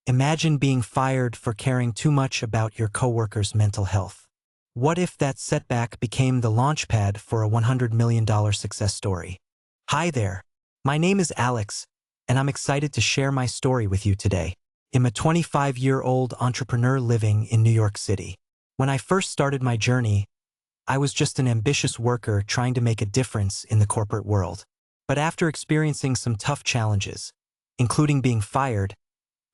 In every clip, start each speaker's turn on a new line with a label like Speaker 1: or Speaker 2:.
Speaker 1: Imagine being fired for caring too much about your coworker's mental health. What if that setback became the launchpad for a $100 million success story? Hi there. My name is Alex, and I'm excited to share my story with you today. I'm a 25-year-old entrepreneur living in New York City. When I first started my journey, I was just an ambitious worker trying to make a difference in the corporate world. But after experiencing some tough challenges, including being fired,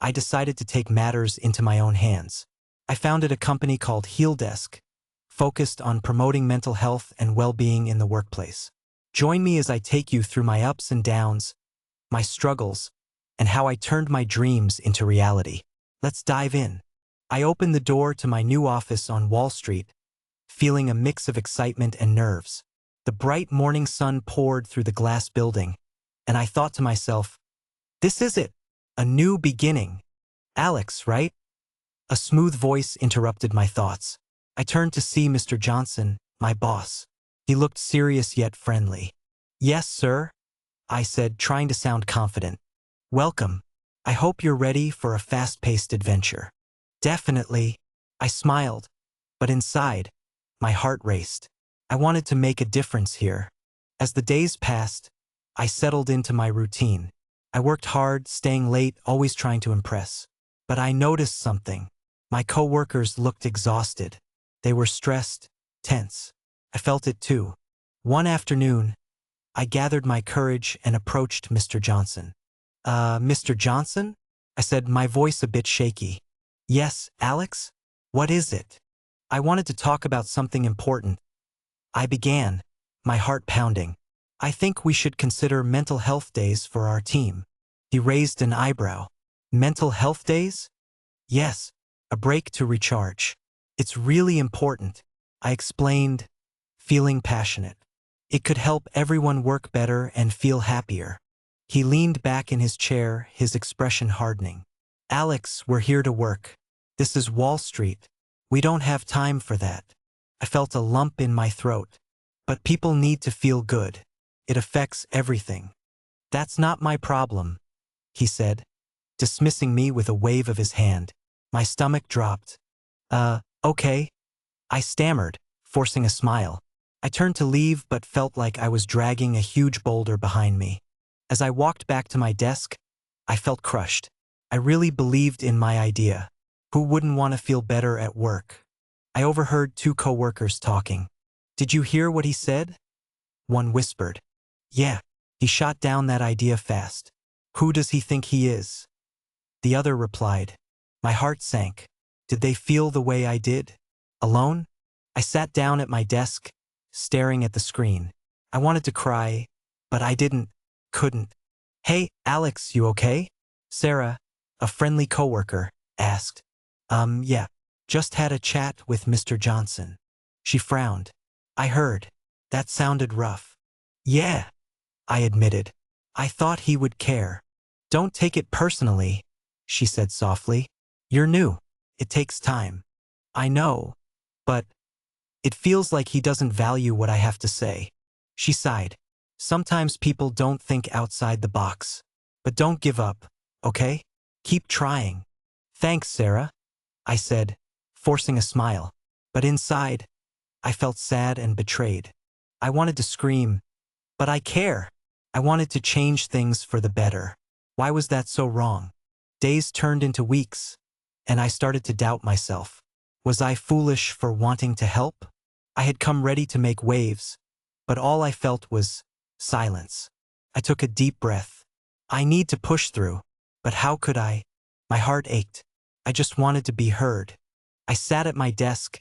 Speaker 1: I decided to take matters into my own hands. I founded a company called HealDesk, focused on promoting mental health and well-being in the workplace. Join me as I take you through my ups and downs, my struggles, and how I turned my dreams into reality. Let's dive in. I opened the door to my new office on Wall Street, feeling a mix of excitement and nerves. The bright morning sun poured through the glass building, and I thought to myself, this is it, a new beginning. Alex, right? A smooth voice interrupted my thoughts. I turned to see Mr. Johnson, my boss. He looked serious yet friendly. Yes, sir, I said, trying to sound confident. Welcome. I hope you're ready for a fast-paced adventure. Definitely, I smiled, but inside, my heart raced. I wanted to make a difference here. As the days passed, I settled into my routine. I worked hard, staying late, always trying to impress. But I noticed something. My coworkers looked exhausted. They were stressed, tense. I felt it too. One afternoon, I gathered my courage and approached Mr. Johnson. Mr. Johnson? I said, my voice a bit shaky. Yes, Alex? What is it? I wanted to talk about something important. I began, my heart pounding. I think we should consider mental health days for our team. He raised an eyebrow. Mental health days? Yes, a break to recharge. It's really important, I explained, feeling passionate. It could help everyone work better and feel happier. He leaned back in his chair, his expression hardening. Alex, we're here to work. This is Wall Street. We don't have time for that. I felt a lump in my throat. But people need to feel good. It affects everything. That's not my problem, he said, dismissing me with a wave of his hand. My stomach dropped. Okay, I stammered, forcing a smile. I turned to leave but felt like I was dragging a huge boulder behind me. As I walked back to my desk, I felt crushed. I really believed in my idea. Who wouldn't want to feel better at work? I overheard two coworkers talking. Did you hear what he said? One whispered. Yeah, he shot down that idea fast. Who does he think he is? The other replied. My heart sank. Did they feel the way I did? Alone? I sat down at my desk, staring at the screen. I wanted to cry, but I couldn't. Hey, Alex, you okay? Sarah, a friendly coworker, asked. Yeah, just had a chat with Mr. Johnson. She frowned. I heard. That sounded rough. Yeah, I admitted. I thought he would care. Don't take it personally, she said softly. You're new. It takes time. I know, but it feels like he doesn't value what I have to say. She sighed. Sometimes people don't think outside the box. But don't give up, okay? Keep trying. Thanks, Sarah, I said, forcing a smile. But inside, I felt sad and betrayed. I wanted to scream, but I care. I wanted to change things for the better. Why was that so wrong? Days turned into weeks, and I started to doubt myself. Was I foolish for wanting to help? I had come ready to make waves, but all I felt was silence. I took a deep breath. I need to push through, but how could I? My heart ached. I just wanted to be heard. I sat at my desk,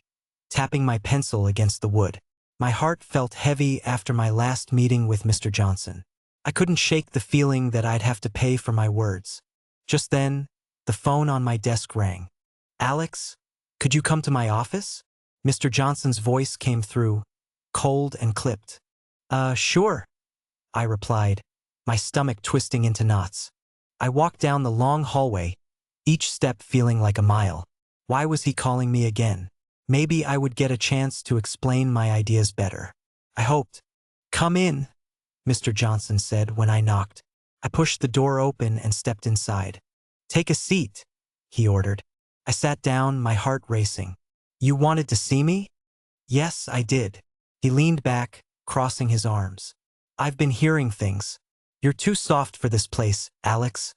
Speaker 1: tapping my pencil against the wood. My heart felt heavy after my last meeting with Mr. Johnson. I couldn't shake the feeling that I'd have to pay for my words. Just then, the phone on my desk rang. Alex, could you come to my office? Mr. Johnson's voice came through, cold and clipped. Sure, I replied, my stomach twisting into knots. I walked down the long hallway, each step feeling like a mile. Why was he calling me again? Maybe I would get a chance to explain my ideas better. I hoped. Come in, Mr. Johnson said when I knocked. I pushed the door open and stepped inside. Take a seat, he ordered. I sat down, my heart racing. You wanted to see me? Yes, I did. He leaned back, crossing his arms. I've been hearing things. You're too soft for this place, Alex.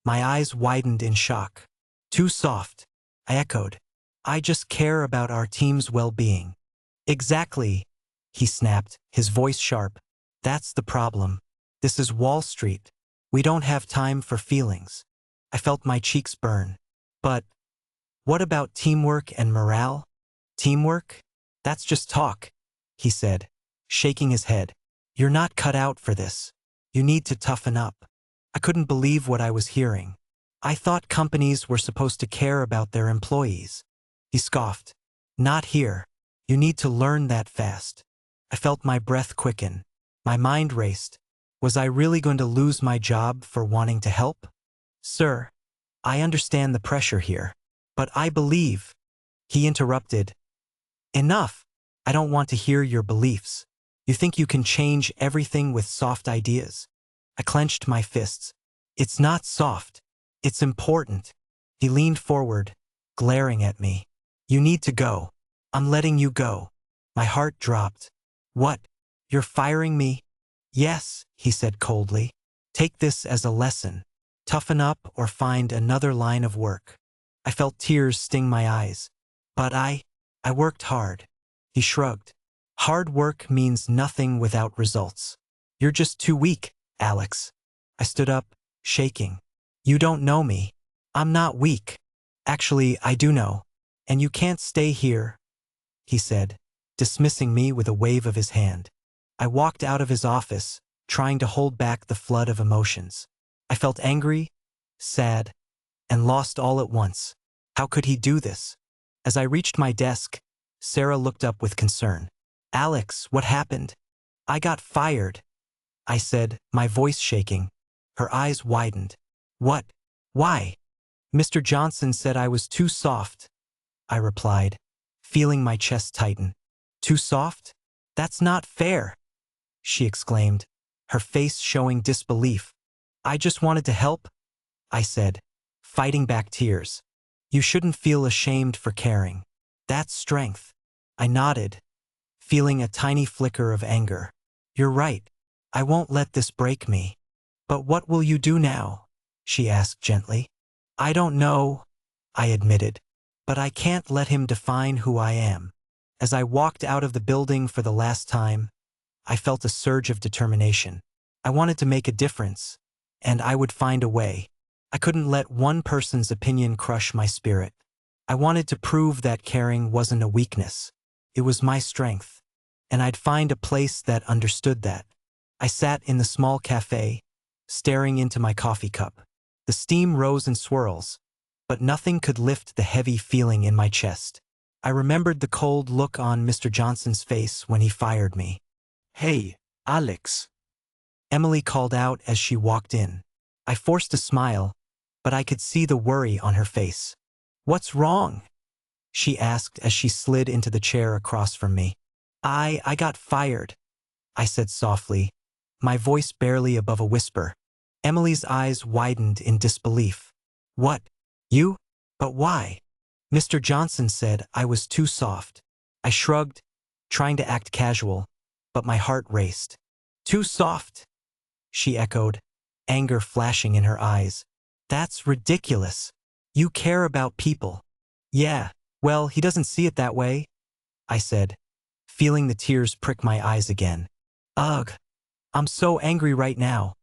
Speaker 1: My eyes widened in shock. Too soft, I echoed. I just care about our team's well-being. Exactly, he snapped, his voice sharp. That's the problem. This is Wall Street. We don't have time for feelings. I felt my cheeks burn. But what about teamwork and morale? Teamwork? That's just talk, he said, shaking his head. You're not cut out for this. You need to toughen up. I couldn't believe what I was hearing. I thought companies were supposed to care about their employees. He scoffed. Not here. You need to learn that fast. I felt my breath quicken. My mind raced. Was I really going to lose my job for wanting to help? Sir, I understand the pressure here, but I believe. He interrupted. Enough. I don't want to hear your beliefs. You think you can change everything with soft ideas? I clenched my fists. It's not soft. It's important. He leaned forward, glaring at me. You need to go. I'm letting you go. My heart dropped. What? You're firing me? Yes, he said coldly. Take this as a lesson. Toughen up or find another line of work. I felt tears sting my eyes. But I worked hard. He shrugged. Hard work means nothing without results. You're just too weak, Alex. I stood up, shaking. You don't know me. I'm not weak. Actually, I do know. And you can't stay here, he said, dismissing me with a wave of his hand. I walked out of his office, trying to hold back the flood of emotions. I felt angry, sad, and lost all at once. How could he do this? As I reached my desk, Sarah looked up with concern. Alex, what happened? I got fired, I said, my voice shaking. Her eyes widened. What? Why? Mr. Johnson said I was too soft, I replied, feeling my chest tighten. Too soft? That's not fair, she exclaimed, her face showing disbelief. I just wanted to help, I said, fighting back tears. You shouldn't feel ashamed for caring. That's strength. I nodded, feeling a tiny flicker of anger. You're right. I won't let this break me. But what will you do now? She asked gently. I don't know, I admitted, but I can't let him define who I am. As I walked out of the building for the last time, I felt a surge of determination. I wanted to make a difference, and I would find a way. I couldn't let one person's opinion crush my spirit. I wanted to prove that caring wasn't a weakness. It was my strength, and I'd find a place that understood that. I sat in the small cafe, staring into my coffee cup. The steam rose in swirls, but nothing could lift the heavy feeling in my chest. I remembered the cold look on Mr. Johnson's face when he fired me. Hey, Alex, Emily called out as she walked in. I forced a smile, but I could see the worry on her face. What's wrong? She asked as she slid into the chair across from me. I got fired, I said softly, my voice barely above a whisper. Emily's eyes widened in disbelief. What? You? But why? Mr. Johnson said I was too soft. I shrugged, trying to act casual, but my heart raced. Too soft? She echoed, anger flashing in her eyes. That's ridiculous. You care about people. Yeah, well, he doesn't see it that way, I said, feeling the tears prick my eyes again. Ugh, I'm so angry right now,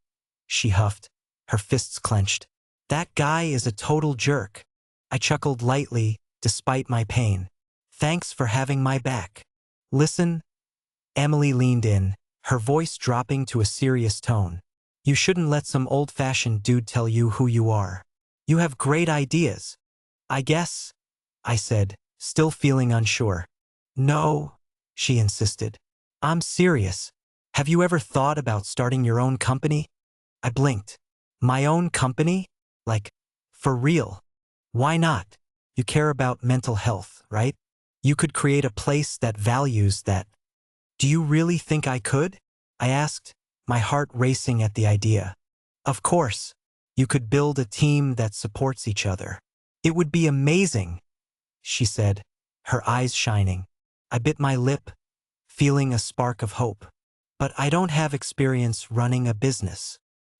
Speaker 1: she huffed, her fists clenched. That guy is a total jerk. I chuckled lightly, despite my pain. Thanks for having my back. Listen, Emily leaned in, her voice dropping to a serious tone. You shouldn't let some old-fashioned dude tell you who you are. You have great ideas. I guess, I said, still feeling unsure. No, she insisted. I'm serious. Have you ever thought about starting your own company? I blinked. My own company? Like, for real? Why not? You care about mental health, right? You could create a place that values that. Do you really think I could? I asked, my heart racing at the idea. Of course. You could build a team that supports each other. It would be amazing, she said, her eyes shining. I bit my lip, feeling a spark of hope. But I don't have experience running a business.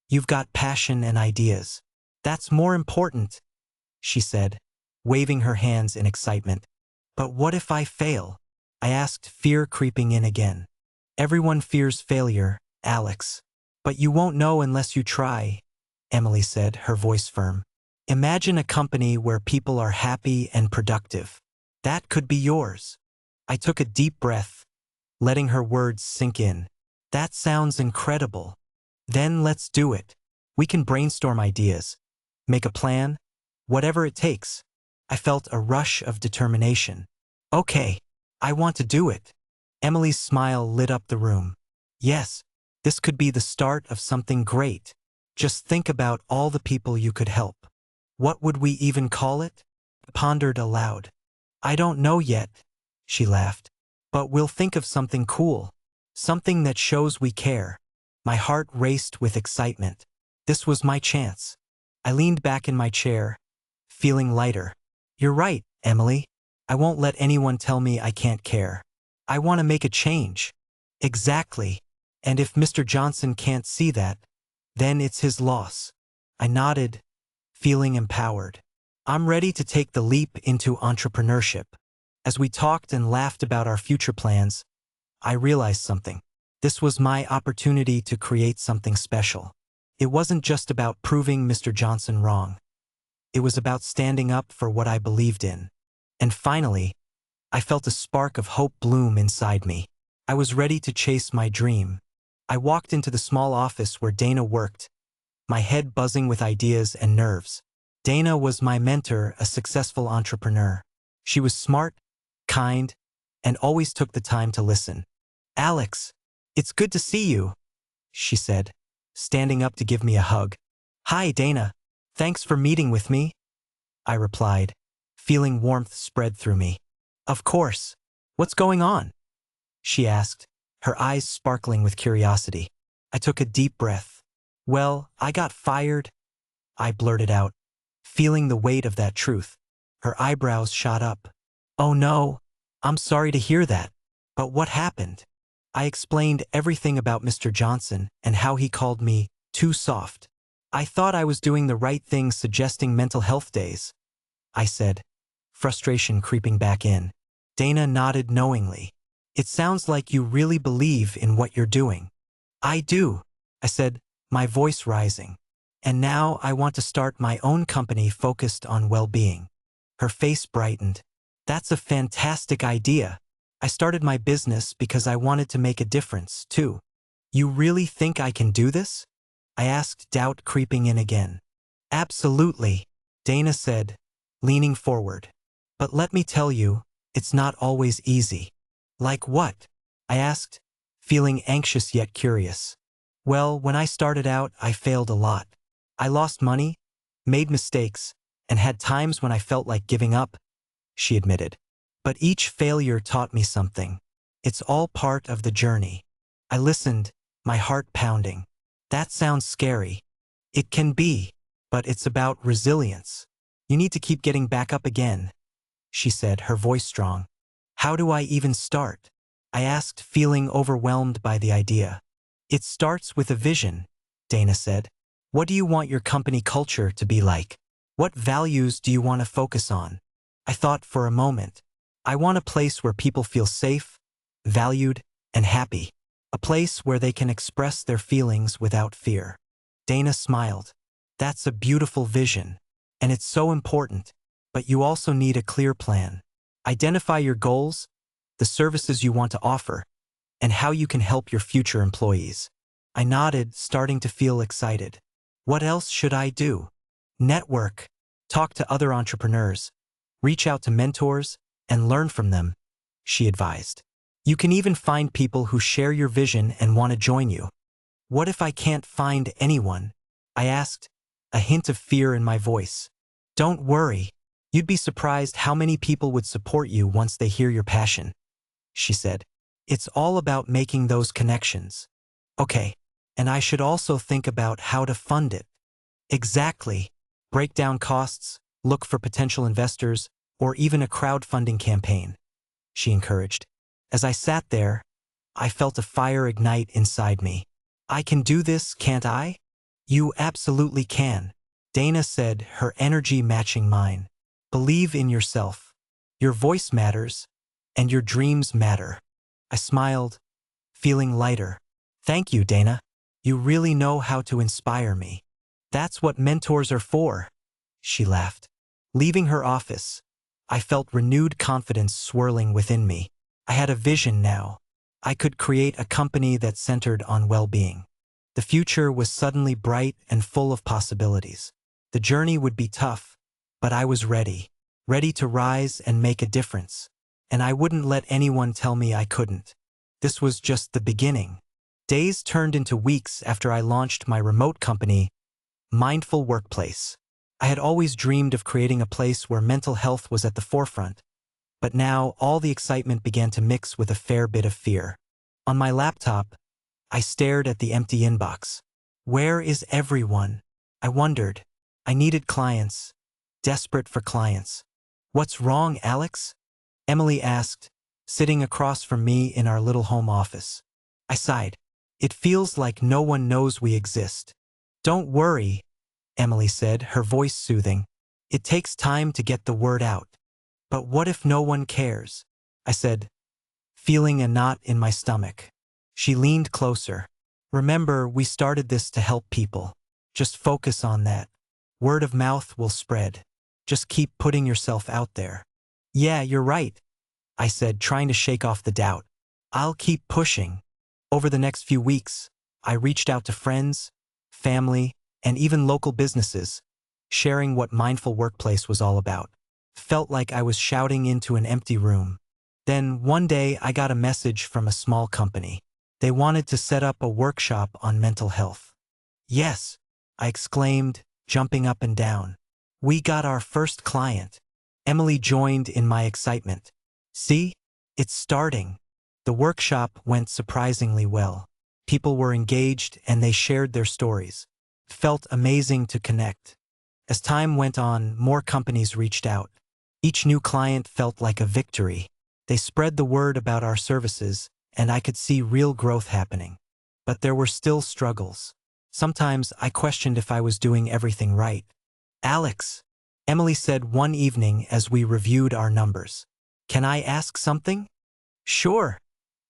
Speaker 1: You've got passion and ideas. That's more important, she said, waving her hands in excitement. But what if I fail? I asked, fear creeping in again. Everyone fears failure, Alex. But you won't know unless you try, Emily said, her voice firm. Imagine a company where people are happy and productive. That could be yours. I took a deep breath, letting her words sink in. That sounds incredible. Then let's do it. We can brainstorm ideas, make a plan, whatever it takes. I felt a rush of determination. Okay, I want to do it. Emily's smile lit up the room. Yes, this could be the start of something great. Just think about all the people you could help. What would we even call it? I pondered aloud. I don't know yet, she laughed. But we'll think of something cool. Something that shows we care. My heart raced with excitement. This was my chance. I leaned back in my chair, feeling lighter. You're right, Emily. I won't let anyone tell me I can't care. I want to make a change. Exactly. And if Mr. Johnson can't see that, then it's his loss. I nodded, feeling empowered. I'm ready to take the leap into entrepreneurship. As we talked and laughed about our future plans, I realized something. This was my opportunity to create something special. It wasn't just about proving Mr. Johnson wrong. It was about standing up for what I believed in. And finally, I felt a spark of hope bloom inside me. I was ready to chase my dream. I walked into the small office where Dana worked, my head buzzing with ideas and nerves. Dana was my mentor, a successful entrepreneur. She was smart, kind, and always took the time to listen. Alex, it's good to see you, she said, standing up to give me a hug. Hi, Dana. Thanks for meeting with me, I replied, feeling warmth spread through me. Of course. What's going on? She asked, her eyes sparkling with curiosity. I took a deep breath. Well, I got fired, I blurted out, feeling the weight of that truth. Her eyebrows shot up. Oh no, I'm sorry to hear that. But what happened? I explained everything about Mr. Johnson and how he called me too soft. I thought I was doing the right thing suggesting mental health days, I said, frustration creeping back in. Dana nodded knowingly. It sounds like you really believe in what you're doing. I do, I said, my voice rising. And now I want to start my own company focused on well-being. Her face brightened. That's a fantastic idea. I started my business because I wanted to make a difference, too. You really think I can do this? I asked, doubt creeping in again. Absolutely, Dana said, leaning forward. But let me tell you, it's not always easy. Like what? I asked, feeling anxious yet curious. Well, when I started out, I failed a lot. I lost money, made mistakes, and had times when I felt like giving up, she admitted. But each failure taught me something. It's all part of the journey. I listened, my heart pounding. That sounds scary. It can be, but it's about resilience. You need to keep getting back up again, she said, her voice strong. How do I even start? I asked, feeling overwhelmed by the idea. It starts with a vision, Dana said. What do you want your company culture to be like? What values do you want to focus on? I thought for a moment. I want a place where people feel safe, valued, and happy. A place where they can express their feelings without fear. Dana smiled. That's a beautiful vision. And it's so important. But you also need a clear plan. Identify your goals, the services you want to offer, and how you can help your future employees. I nodded, starting to feel excited. What else should I do? Network. Talk to other entrepreneurs. Reach out to mentors and learn from them, she advised. You can even find people who share your vision and want to join you. What if I can't find anyone? I asked, a hint of fear in my voice. Don't worry. You'd be surprised how many people would support you once they hear your passion, she said. It's all about making those connections. Okay, and I should also think about how to fund it. Exactly. Break down costs, Look for potential investors or even a crowdfunding campaign, she encouraged. As I sat there, I felt a fire ignite inside me. I can do this, can't I? You absolutely can, Dana said, her energy matching mine. Believe in yourself. Your voice matters, and your dreams matter. I smiled, feeling lighter. Thank you, Dana. You really know how to inspire me. That's what mentors are for, she laughed. Leaving her office, I felt renewed confidence swirling within me. I had a vision now. I could create a company that centered on well-being. The future was suddenly bright and full of possibilities. The journey would be tough, but I was ready to rise and make a difference. And I wouldn't let anyone tell me I couldn't. This was just the beginning. Days turned into weeks after I launched my remote company, Mindful Workplace. I had always dreamed of creating a place where mental health was at the forefront, but now all the excitement began to mix with a fair bit of fear. On my laptop, I stared at the empty inbox. Where is everyone? I wondered. I needed clients, desperate for clients. What's wrong, Alex? Emily asked, sitting across from me in our little home office. I sighed. It feels like no one knows we exist. Don't worry, Emily said, her voice soothing. It takes time to get the word out. But what if no one cares? I said, feeling a knot in my stomach. She leaned closer. Remember, we started this to help people. Just focus on that. Word of mouth will spread. Just keep putting yourself out there. Yeah, you're right, I said, trying to shake off the doubt. I'll keep pushing. Over the next few weeks, I reached out to friends, family, and even local businesses, sharing what Mindful Workplace was all about. Felt like I was shouting into an empty room. Then one day I got a message from a small company. They wanted to set up a workshop on mental health. Yes, I exclaimed, jumping up and down. We got our first client. Emily joined in my excitement. See? It's starting. The workshop went surprisingly well. People were engaged and they shared their stories. It felt amazing to connect. As time went on, more companies reached out. Each new client felt like a victory. They spread the word about our services, and I could see real growth happening. But there were still struggles. Sometimes I questioned if I was doing everything right. Alex, Emily said one evening as we reviewed our numbers. Can I ask something? Sure,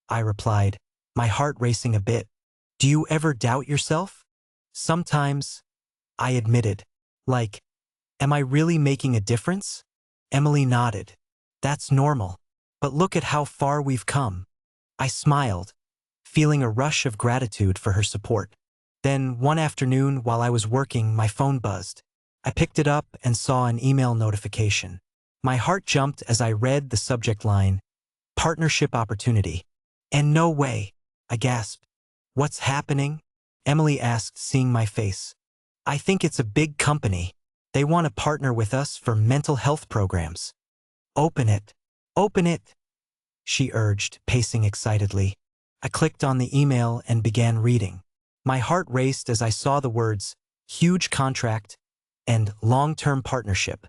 Speaker 1: I replied, my heart racing a bit. Do you ever doubt yourself? Sometimes, I admitted. Like, am I really making a difference? Emily nodded. That's normal. But look at how far we've come. I smiled, feeling a rush of gratitude for her support. Then, one afternoon while I was working, my phone buzzed. I picked it up and saw an email notification. My heart jumped as I read the subject line, Partnership Opportunity. And no way, I gasped. What's happening? Emily asked, seeing my face. I think it's a big company. They want to partner with us for mental health programs. Open it. Open it, she urged, pacing excitedly. I clicked on the email and began reading. My heart raced as I saw the words, huge contract and long-term partnership.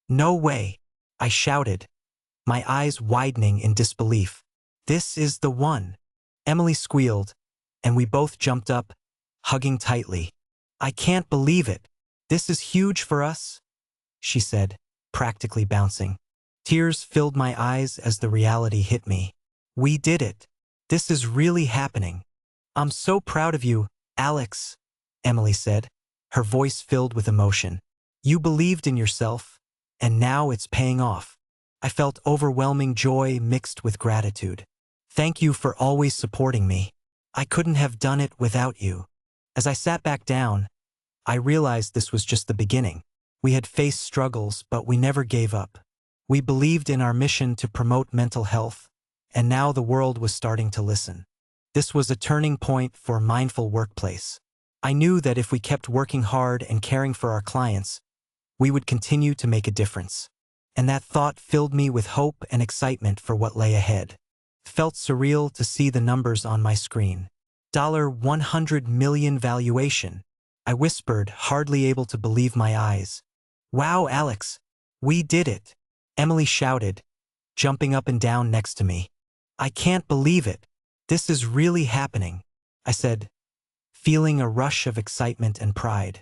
Speaker 1: No way, I shouted, my eyes widening in disbelief. This is the one. Emily squealed, and we both jumped up, hugging tightly. I can't believe it. This is huge for us, she said, practically bouncing. Tears filled my eyes as the reality hit me. We did it. This is really happening. I'm so proud of you, Alex, Emily said, her voice filled with emotion. You believed in yourself, and now it's paying off. I felt overwhelming joy mixed with gratitude. Thank you for always supporting me. I couldn't have done it without you. As I sat back down, I realized this was just the beginning. We had faced struggles, but we never gave up. We believed in our mission to promote mental health, and now the world was starting to listen. This was a turning point for Mindful Workplace. I knew that if we kept working hard and caring for our clients, we would continue to make a difference. And that thought filled me with hope and excitement for what lay ahead. It felt surreal to see the numbers on my screen. $100 million valuation. I whispered, hardly able to believe my eyes. Wow, Alex, We did it, Emily shouted, jumping up and down next to me. I can't believe it. This is really happening, I said, feeling a rush of excitement and pride.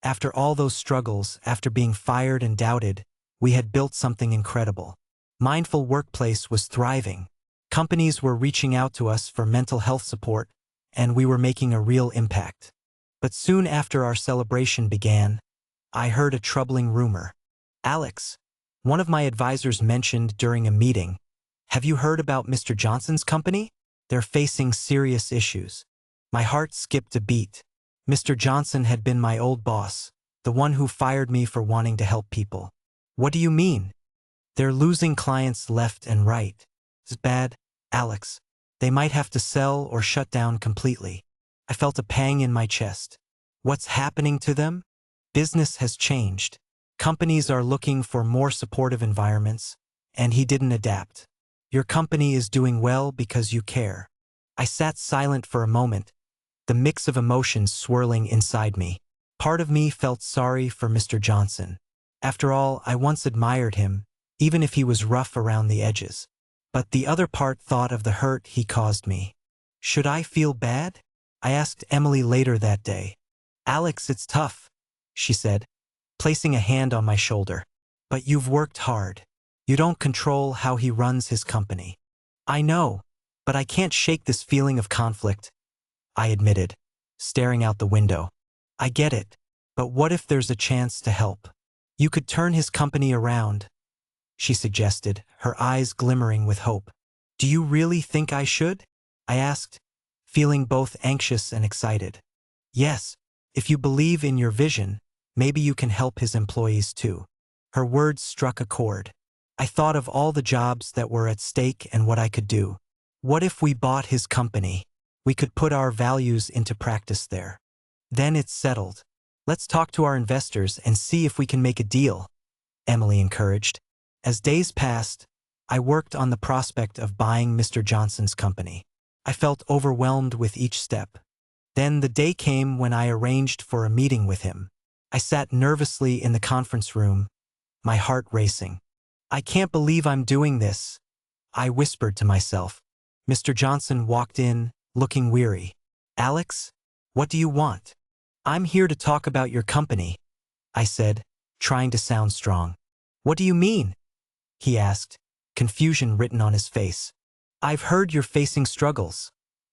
Speaker 1: After all those struggles, after being fired and doubted, we had built something incredible. Mindful Workplace was thriving. Companies were reaching out to us for mental health support, and we were making a real impact. But soon after our celebration began, I heard a troubling rumor. Alex, one of my advisors mentioned during a meeting, have you heard about Mr. Johnson's company? They're facing serious issues. My heart skipped a beat. Mr. Johnson had been my old boss, the one who fired me for wanting to help people. What do you mean? They're losing clients left and right. It's bad, Alex. They might have to sell or shut down completely. I felt a pang in my chest. What's happening to them? Business has changed. Companies are looking for more supportive environments, and he didn't adapt. Your company is doing well because you care. I sat silent for a moment, the mix of emotions swirling inside me. Part of me felt sorry for Mr. Johnson. After all, I once admired him, even if he was rough around the edges. But the other part thought of the hurt he caused me. Should I feel bad? I asked Emily later that day. Alex, it's tough, she said, placing a hand on my shoulder. But you've worked hard. You don't control how he runs his company. I know, but I can't shake this feeling of conflict, I admitted, staring out the window. I get it, but what if there's a chance to help? You could turn his company around, she suggested, her eyes glimmering with hope. Do you really think I should? I asked, feeling both anxious and excited. Yes, if you believe in your vision, maybe you can help his employees too. Her words struck a chord. I thought of all the jobs that were at stake and what I could do. What if we bought his company? We could put our values into practice there. Then it's settled. Let's talk to our investors and see if we can make a deal, Emily encouraged. As days passed, I worked on the prospect of buying Mr. Johnson's company. I felt overwhelmed with each step. Then the day came when I arranged for a meeting with him. I sat nervously in the conference room, my heart racing. I can't believe I'm doing this, I whispered to myself. Mr. Johnson walked in, looking weary. Alex, what do you want? I'm here to talk about your company, I said, trying to sound strong. What do you mean? He asked, confusion written on his face. I've heard you're facing struggles,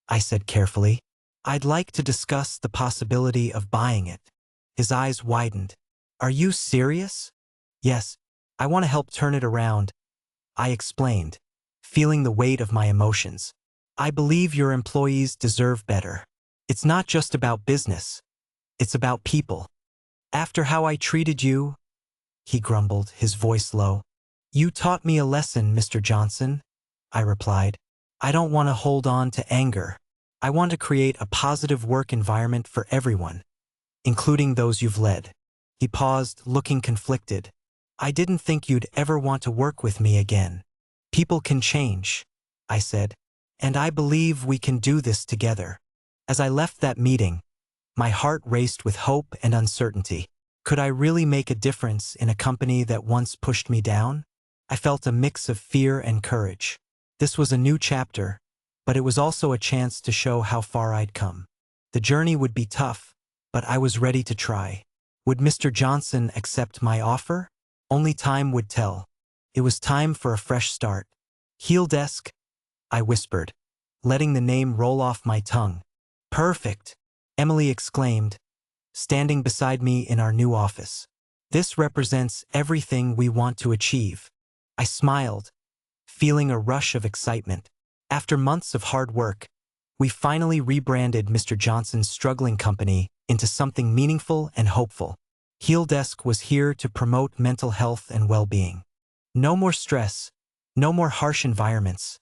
Speaker 1: I said carefully. I'd like to discuss the possibility of buying it. His eyes widened. Are you serious? Yes, I want to help turn it around, I explained, feeling the weight of my emotions. I believe your employees deserve better. It's not just about business. It's about people. After how I treated you, he grumbled, his voice low. You taught me a lesson, Mr. Johnson, I replied. I don't want to hold on to anger. I want to create a positive work environment for everyone, including those you've led. He paused, looking conflicted. I didn't think you'd ever want to work with me again. People can change, I said, and I believe we can do this together. As I left that meeting, my heart raced with hope and uncertainty. Could I really make a difference in a company that once pushed me down? I felt a mix of fear and courage. This was a new chapter, but it was also a chance to show how far I'd come. The journey would be tough, but I was ready to try. Would Mr. Johnson accept my offer? Only time would tell. It was time for a fresh start. HealDesk, I whispered, letting the name roll off my tongue. Perfect, Emily exclaimed, standing beside me in our new office. This represents everything we want to achieve. I smiled, feeling a rush of excitement. After months of hard work, we finally rebranded Mr. Johnson's struggling company into something meaningful and hopeful. HealDesk was here to promote mental health and well-being. No more stress, no more harsh environments,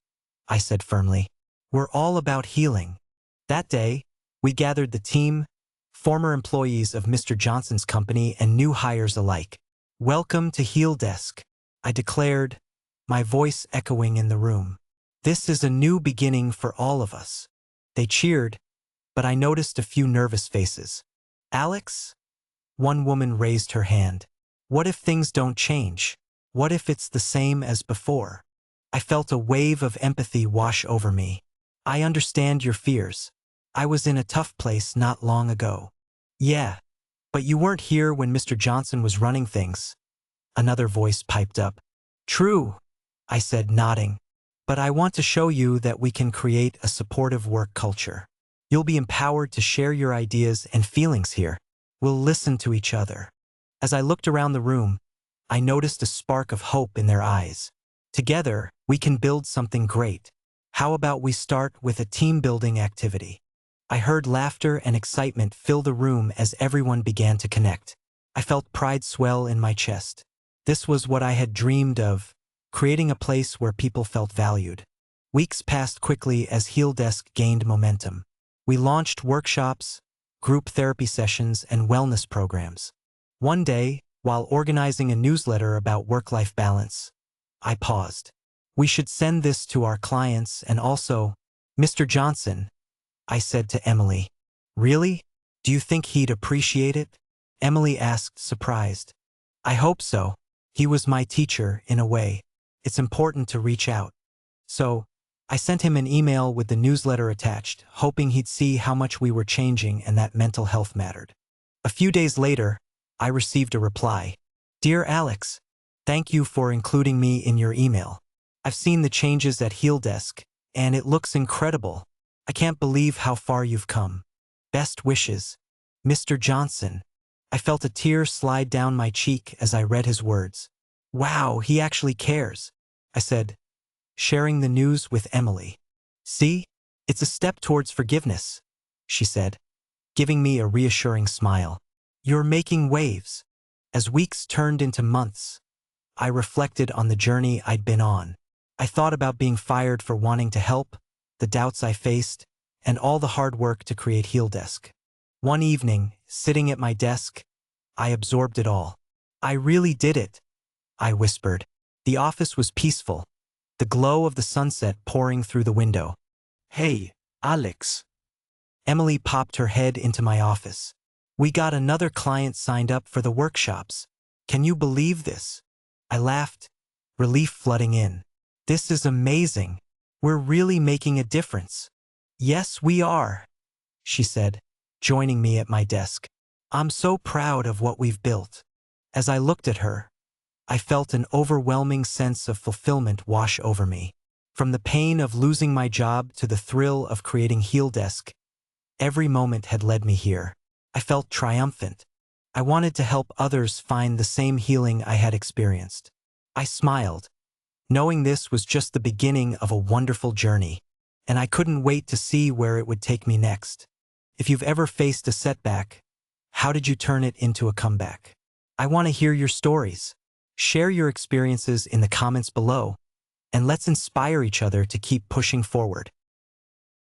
Speaker 1: I said firmly. We're all about healing. That day, we gathered the team, former employees of Mr. Johnson's company and new hires alike. Welcome to HealDesk, I declared, my voice echoing in the room. This is a new beginning for all of us. They cheered, but I noticed a few nervous faces. Alex? One woman raised her hand. What if things don't change? What if it's the same as before? I felt a wave of empathy wash over me. I understand your fears. I was in a tough place not long ago. Yeah, but you weren't here when Mr. Johnson was running things. Another voice piped up. True, I said, nodding. But I want to show you that we can create a supportive work culture. You'll be empowered to share your ideas and feelings here. We'll listen to each other. As I looked around the room, I noticed a spark of hope in their eyes. Together, we can build something great. How about we start with a team-building activity? I heard laughter and excitement fill the room as everyone began to connect. I felt pride swell in my chest. This was what I had dreamed of, creating a place where people felt valued. Weeks passed quickly as HealDesk gained momentum. We launched workshops, group therapy sessions, and wellness programs. One day, while organizing a newsletter about work-life balance, I paused. We should send this to our clients and also, Mr. Johnson, I said to Emily. Really? Do you think he'd appreciate it? Emily asked, surprised. I hope so. He was my teacher, in a way. It's important to reach out. So, I sent him an email with the newsletter attached, hoping he'd see how much we were changing and that mental health mattered. A few days later, I received a reply. Dear Alex, thank you for including me in your email. I've seen the changes at HealDesk, and it looks incredible. I can't believe how far you've come. Best wishes, Mr. Johnson. I felt a tear slide down my cheek as I read his words. Wow, he actually cares, I said, sharing the news with Emily. See, it's a step towards forgiveness, she said, giving me a reassuring smile. You're making waves. As weeks turned into months, I reflected on the journey I'd been on. I thought about being fired for wanting to help, the doubts I faced, and all the hard work to create HealDesk. One evening, sitting at my desk, I absorbed it all. I really did it, I whispered. The office was peaceful, the glow of the sunset pouring through the window. Hey, Alex. Emily popped her head into my office. We got another client signed up for the workshops. Can you believe this? I laughed, relief flooding in. This is amazing. We're really making a difference. Yes, we are, she said, joining me at my desk. I'm so proud of what we've built. As I looked at her, I felt an overwhelming sense of fulfillment wash over me. From the pain of losing my job to the thrill of creating HealDesk, every moment had led me here. I felt triumphant. I wanted to help others find the same healing I had experienced. I smiled, knowing this was just the beginning of a wonderful journey, and I couldn't wait to see where it would take me next. If you've ever faced a setback, how did you turn it into a comeback? I want to hear your stories. Share your experiences in the comments below, and let's inspire each other to keep pushing forward.